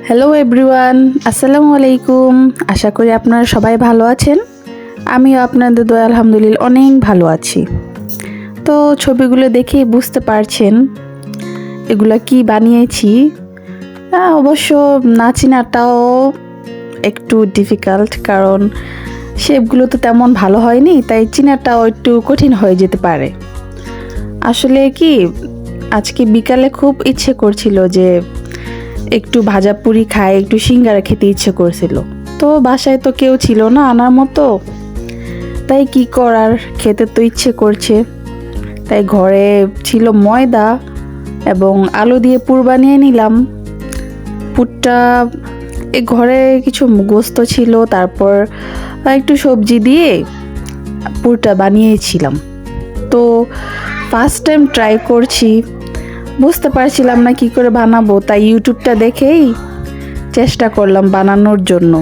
Hello everyone, আসসালামু আলাইকুম। আশা করি আপনারা সবাই ভালো আছেন। আমিও আপনাদের দয়া আলহামদুলিল্লাহ অনেক ভালো আছি। তো ছবিগুলো দেখেই বুঝতে পারছেন এগুলা কি বানিয়েছি। অবশ্য না চিনাটাও একটু ডিফিকাল্ট, কারণ শেপগুলো তো তেমন ভালো হয়নি, তাই চিনাটাও একটু কঠিন হয়ে যেতে পারে। আসলে কি, আজকে বিকালে খুব ইচ্ছে করছিল যে একটু ভাজা পুরি খাই, একটু সিঙ্গারা খেতে ইচ্ছে করছিল। তো বাসায় তো কেউ ছিল না আনার মতো, তাই কি করার, খেতে তো ইচ্ছে করছে। তাই ঘরে ছিল ময়দা এবং আলু দিয়ে পুর বানিয়ে নিলাম। পুরটা ঘরে কিছু গোস্ত ছিল, তারপর একটু সবজি দিয়ে পুরটা বানিয়েছিলাম। তো ফার্স্ট টাইম ট্রাই করছি, বুঝতে পারছিলাম না কি করে বানাবো, তাই ইউটিউবটা দেখেই চেষ্টা করলাম বানানোর জন্য।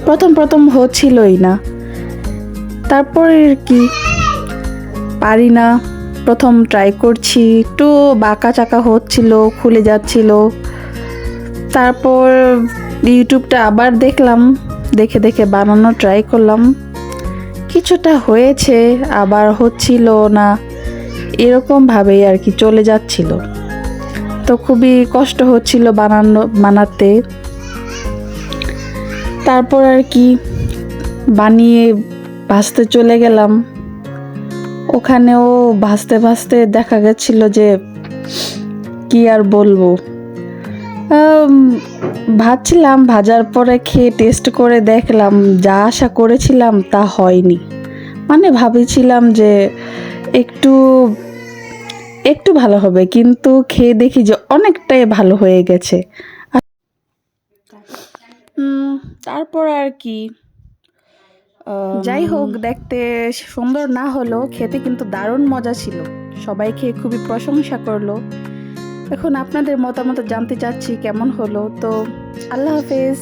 প্রথম প্রথম হচ্ছিলই না, তারপরে কি পারি না, প্রথম ট্রাই করছি, একটু বাঁকা চাকা হচ্ছিল, খুলে যাচ্ছিল। তারপর ইউটিউবটা আবার দেখলাম, দেখে দেখে বানানো ট্রাই করলাম। কিছুটা হয়েছে, আবার হচ্ছিল না, এরকমভাবেই আর কি চলে যাচ্ছিল। তো খুবই কষ্ট হচ্ছিল বানাতে। তারপর আর কি বানিয়ে ভাজতে চলে গেলাম। ওখানেও ভাজতে ভাজতে দেখা গেছিল যে কি আর বলবো, ভাজছিলাম, ভাজার পরে খেয়ে টেস্ট করে দেখলাম যা আশা করেছিলাম তা হয়নি। মানে ভাবেছিলাম যে একটু একটু ভালো হবে, কিন্তু খেয়ে দেখি যে অনেকটাই ভালো হয়ে গেছে। তারপর আর কি, যাই হোক, দেখতে সুন্দর না হলেও খেতে কিন্তু দারুণ মজা ছিল। সবাই খেয়ে খুবই প্রশংসা করলো। এখন আপনাদের মতামত জানতে চাচ্ছি কেমন হলো। তো আল্লাহ হাফেজ।